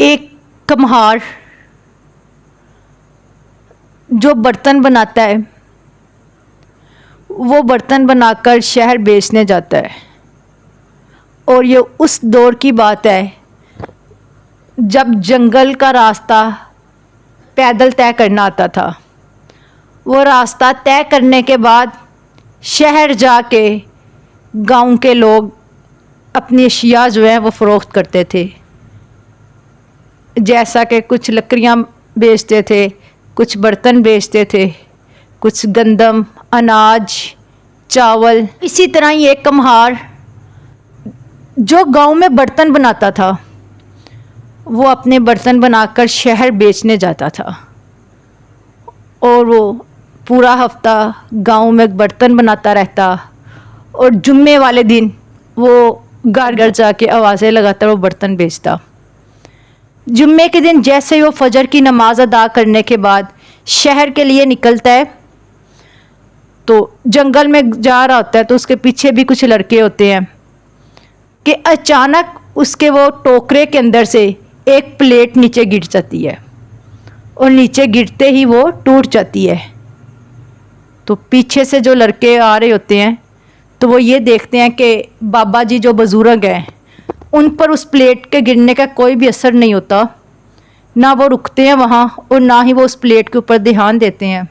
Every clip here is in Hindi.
एक कम्हार जो बर्तन बनाता है वो बर्तन बनाकर शहर बेचने जाता है। और ये उस दौर की बात है जब जंगल का रास्ता पैदल तय करना आता था। वो रास्ता तय करने के बाद शहर जाके गांव के लोग अपनी अशिया जो है वो फ़रोख्त करते थे, जैसा कि कुछ लकड़ियाँ बेचते थे, कुछ बर्तन बेचते थे, कुछ गंदम, अनाज, चावल। इसी तरह ही एक कम्हार जो गांव में बर्तन बनाता था वो अपने बर्तन बनाकर शहर बेचने जाता था। और वो पूरा हफ्ता गांव में बर्तन बनाता रहता और जुम्मे वाले दिन वो घर घर जाके आवाज़ें लगाता वो बर्तन बेचता। जुम्मे के दिन जैसे ही वो फजर की नमाज अदा करने के बाद शहर के लिए निकलता है तो जंगल में जा रहा होता है तो उसके पीछे भी कुछ लड़के होते हैं कि अचानक उसके वो टोकरे के अंदर से एक प्लेट नीचे गिर जाती है और नीचे गिरते ही वो टूट जाती है। तो पीछे से जो लड़के आ रहे होते हैं तो वो ये देखते हैं कि बाबा जी जो बुज़ुर्ग हैं उन पर उस प्लेट के गिरने का कोई भी असर नहीं होता, ना वो रुकते हैं वहाँ और ना ही वो उस प्लेट के ऊपर ध्यान देते हैं।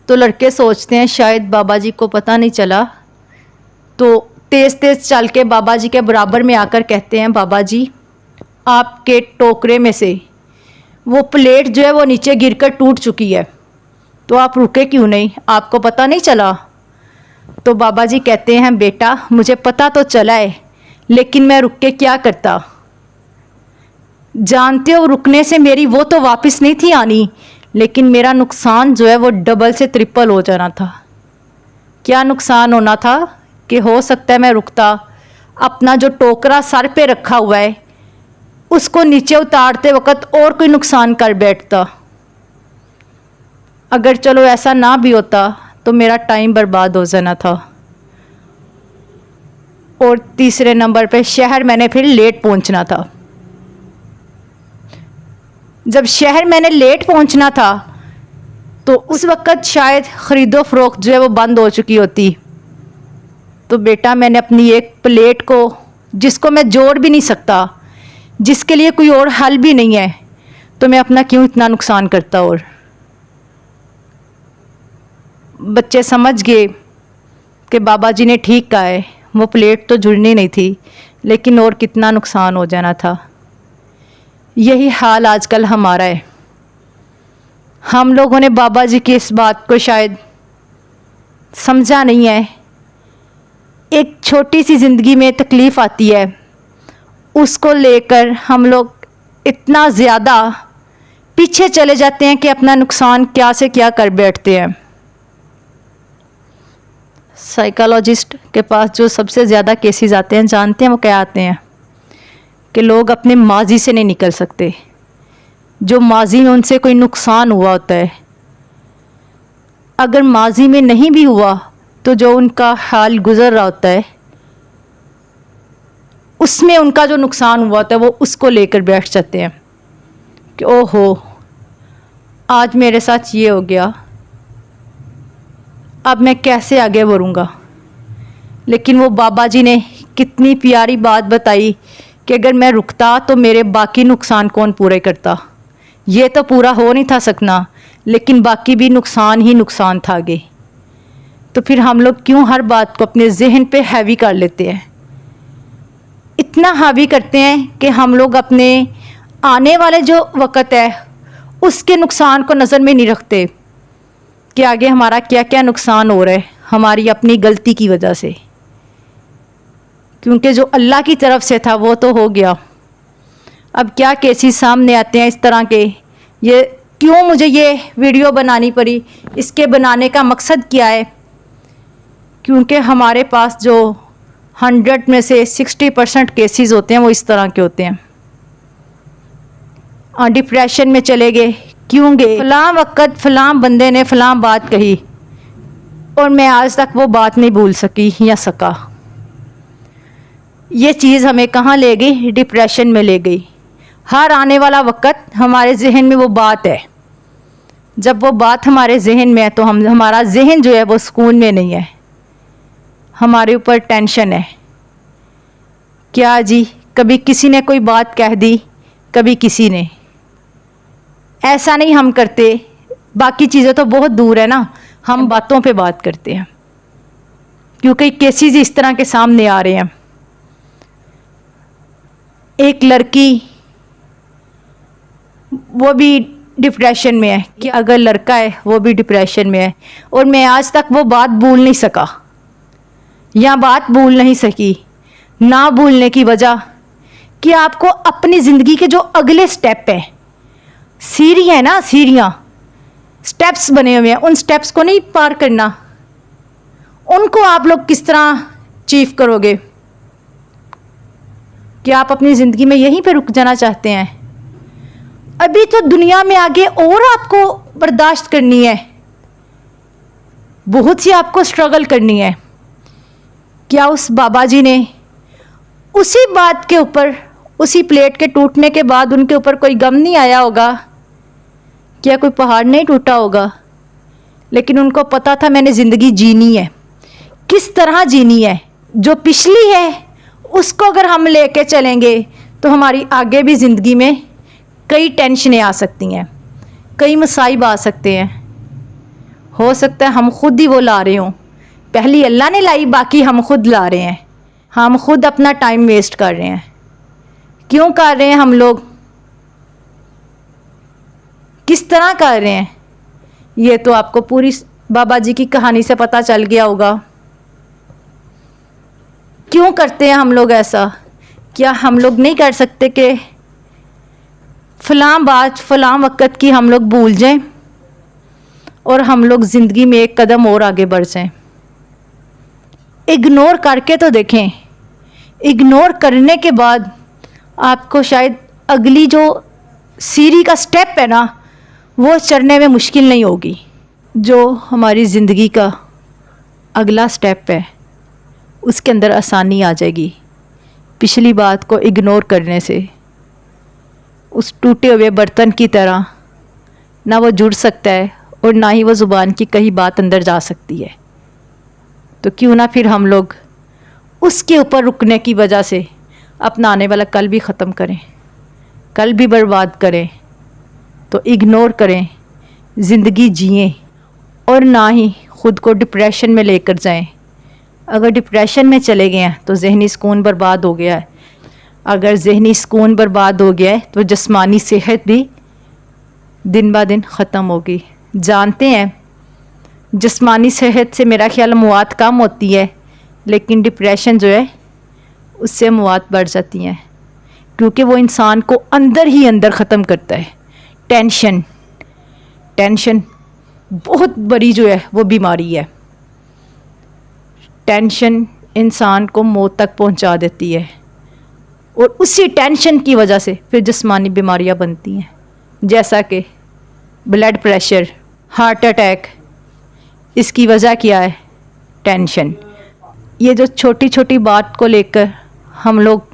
तो लड़के सोचते हैं शायद बाबा जी को पता नहीं चला, तो तेज़ तेज़ चल के बाबा जी के बराबर में आकर कहते हैं, बाबा जी आपके टोकरे में से वो प्लेट जो है वो नीचे गिरकर टूट चुकी है, तो आप रुके क्यों नहीं, आपको पता नहीं चला? तो बाबा जी कहते हैं, बेटा मुझे पता तो चला है लेकिन मैं रुक के क्या करता, जानते हो रुकने से मेरी वो तो वापस नहीं थी आनी, लेकिन मेरा नुकसान जो है वो डबल से ट्रिपल हो जाना था। क्या नुकसान होना था कि हो सकता है मैं रुकता, अपना जो टोकरा सर पे रखा हुआ है उसको नीचे उतारते वक्त और कोई नुकसान कर बैठता। अगर चलो ऐसा ना भी होता तो मेरा टाइम बर्बाद हो जाना था। और तीसरे नंबर पे शहर मैंने फिर लेट पहुंचना था। जब शहर मैंने लेट पहुंचना था तो उस वक़्त शायद ख़रीदो फ़रोख्त जो है वो बंद हो चुकी होती। तो बेटा मैंने अपनी एक प्लेट को, जिसको मैं जोड़ भी नहीं सकता, जिसके लिए कोई और हल भी नहीं है, तो मैं अपना क्यों इतना नुकसान करता। और बच्चे समझ गए कि बाबा जी ने ठीक कहा है, वो प्लेट तो जुड़नी नहीं थी लेकिन और कितना नुकसान हो जाना था। यही हाल आजकल हमारा है। हम लोगों ने बाबा जी की इस बात को शायद समझा नहीं है। एक छोटी सी ज़िंदगी में तकलीफ़ आती है, उसको लेकर हम लोग इतना ज़्यादा पीछे चले जाते हैं कि अपना नुकसान क्या से क्या कर बैठते हैं। साइकोलॉजिस्ट के पास जो सबसे ज़्यादा केसेस आते हैं, जानते हैं वो क्या आते हैं? कि लोग अपने माजी से नहीं निकल सकते। जो माजी में उनसे कोई नुकसान हुआ होता है, अगर माजी में नहीं भी हुआ तो जो उनका हाल गुज़र रहा होता है उसमें उनका जो नुकसान हुआ होता है वो उसको लेकर बैठ जाते हैं कि ओहो आज मेरे साथ ये हो गया, अब मैं कैसे आगे बढ़ूँगा। लेकिन वो बाबा जी ने कितनी प्यारी बात बताई कि अगर मैं रुकता तो मेरे बाकी नुकसान कौन पूरे करता। ये तो पूरा हो नहीं था सकना, लेकिन बाकी भी नुकसान ही नुकसान था आगे। तो फिर हम लोग क्यों हर बात को अपने जहन पे हैवी कर लेते हैं, इतना हावी करते हैं कि हम लोग अपने आने वाले जो वक़्त है उसके नुकसान को नज़र में नहीं रखते कि आगे हमारा क्या क्या नुकसान हो रहा है हमारी अपनी गलती की वजह से। क्योंकि जो अल्लाह की तरफ से था वो तो हो गया। अब क्या केसेस सामने आते हैं इस तरह के। ये क्यों मुझे ये वीडियो बनानी पड़ी, इसके बनाने का मकसद क्या है? क्योंकि हमारे पास जो 100 में से 60% केसेस होते हैं वो इस तरह के होते हैं। डिप्रेशन में चले गए, क्यों गए? फ़लाँ वक़्त फ़लाँ बंदे ने फ़लाँ बात कही और मैं आज तक वो बात नहीं भूल सकी या सका। ये चीज़ हमें कहाँ ले गई? डिप्रेशन में ले गई। हर आने वाला वक्त हमारे जहन में वो बात है। जब वो बात हमारे जहन में है तो हमारा जहन जो है वो सुकून में नहीं है, हमारे ऊपर टेंशन है। क्या जी, कभी किसी ने कोई बात कह दी, कभी किसी ने। ऐसा नहीं हम करते, बाकी चीज़ें तो बहुत दूर है ना, हम बातों पे बात करते हैं क्योंकि केसेस इस तरह के सामने आ रहे हैं। एक लड़की, वो भी डिप्रेशन में है कि अगर लड़का है वो भी डिप्रेशन में है, और मैं आज तक वो बात भूल नहीं सका या बात भूल नहीं सकी। ना भूलने की वजह कि आपको अपनी ज़िंदगी के जो अगले स्टेप हैं, सीढ़ी है ना, सीढ़ियाँ, स्टेप्स बने हुए हैं, उन स्टेप्स को नहीं पार करना। उनको आप लोग किस तरह अचीव करोगे? क्या आप अपनी ज़िंदगी में यहीं पे रुक जाना चाहते हैं? अभी तो दुनिया में आगे और आपको बर्दाश्त करनी है, बहुत सी आपको स्ट्रगल करनी है। क्या उस बाबा जी ने उसी बात के ऊपर, उसी प्लेट के टूटने के बाद उनके ऊपर कोई गम नहीं आया होगा? क्या कोई पहाड़ नहीं टूटा होगा? लेकिन उनको पता था मैंने ज़िंदगी जीनी है, किस तरह जीनी है। जो पिछली है उसको अगर हम लेके चलेंगे तो हमारी आगे भी ज़िंदगी में कई टेंशनें आ सकती हैं, कई मसाइब आ सकते हैं। हो सकता है हम खुद ही वो ला रहे हों, पहली अल्लाह ने लाई, बाकी हम खुद ला रहे हैं। हम खुद अपना टाइम वेस्ट कर रहे हैं। क्यों कर रहे हैं हम लोग? किस तरह कर रहे हैं? ये तो आपको पूरी बाबा जी की कहानी से पता चल गया होगा। क्यों करते हैं हम लोग ऐसा? क्या हम लोग नहीं कर सकते कि फ़लाँ बात फ़लाँ वक़्त की हम लोग भूल जाएं और हम लोग ज़िंदगी में एक कदम और आगे बढ़ जाएं? इग्नोर करके तो देखें। इग्नोर करने के बाद आपको शायद अगली जो सीढ़ी का स्टेप है ना, वो चढ़ने में मुश्किल नहीं होगी। जो हमारी ज़िंदगी का अगला स्टेप है उसके अंदर आसानी आ जाएगी। पिछली बात को इग्नोर करने से उस टूटे हुए बर्तन की तरह ना वो जुड़ सकता है और ना ही वो ज़ुबान की कही बात अंदर जा सकती है। तो क्यों ना फिर हम लोग उसके ऊपर रुकने की वजह से अपना आने वाला कल भी ख़त्म करें, कल भी बर्बाद करें। तो इग्नोर करें, ज़िंदगी जिएं और ना ही ख़ुद को डिप्रेशन में लेकर जाएं। अगर डिप्रेशन में चले गए हैं तो ज़हनी सुकून बर्बाद हो गया है। अगर ज़हनी सुकून बर्बाद हो गया है तो जिस्मानी सेहत भी दिन ब दिन ख़त्म होगी। जानते हैं जिस्मानी सेहत से मेरा ख्याल मौत कम होती है, लेकिन डिप्रेशन जो है उससे मौत बढ़ जाती हैं, क्योंकि वो इंसान को अंदर ही अंदर ख़त्म करता है। टेंशन बहुत बड़ी जो है वो बीमारी है। टेंशन इंसान को मौत तक पहुंचा देती है और उसी टेंशन की वजह से फिर जिस्मानी बीमारियां बनती हैं, जैसा कि ब्लड प्रेशर, हार्ट अटैक। इसकी वजह क्या है? टेंशन। ये जो छोटी छोटी बात को लेकर हम लोग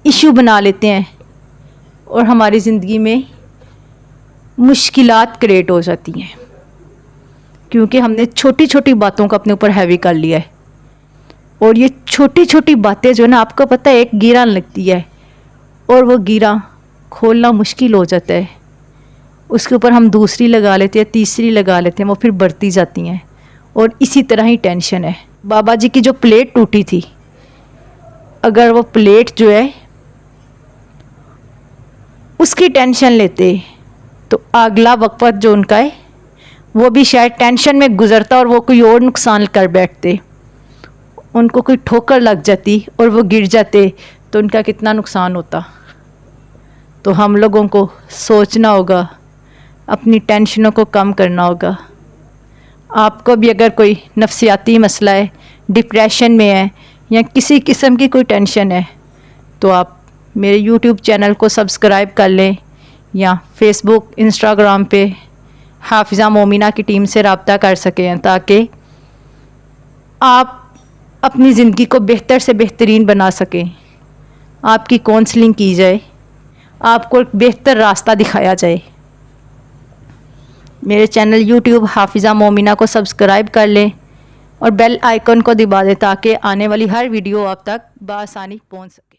इशू बना लेते हैं और हमारी ज़िंदगी में मुश्किलात क्रिएट हो जाती हैं, क्योंकि हमने छोटी छोटी बातों को अपने ऊपर हैवी कर लिया है। और ये छोटी छोटी बातें जो है ना, आपको पता है, एक गिरा लगती है और वो गिरा खोलना मुश्किल हो जाता है। उसके ऊपर हम दूसरी लगा लेते हैं, तीसरी लगा लेते हैं, वो फिर बढ़ती जाती हैं। और इसी तरह ही टेंशन है। बाबा जी की जो प्लेट टूटी थी, अगर वो प्लेट जो है उसकी टेंशन लेते तो अगला वक्त जो उनका है वो भी शायद टेंशन में गुजरता और वो कोई और नुकसान कर बैठते। उनको कोई ठोकर लग जाती और वो गिर जाते तो उनका कितना नुकसान होता। तो हम लोगों को सोचना होगा, अपनी टेंशनों को कम करना होगा। आपको भी अगर कोई नफ्सियाती मसला है, डिप्रेशन में है या किसी किस्म की कोई टेंशन है, तो आप मेरे यूट्यूब चैनल को सब्सक्राइब कर लें या फेसबुक, इंस्टाग्राम पे हाफिज़ा मोमिना की टीम से रब्ता कर सकें, ताकि आप अपनी ज़िंदगी को बेहतर से बेहतरीन बना सकें। आपकी काउंसलिंग की जाए, आपको एक बेहतर रास्ता दिखाया जाए। मेरे चैनल यूट्यूब हाफिज़ा मोमिना को सब्सक्राइब कर लें और बेल आइकन को दबा दें ताकि आने वाली हर वीडियो आप तक बआसानी पहुंच सके।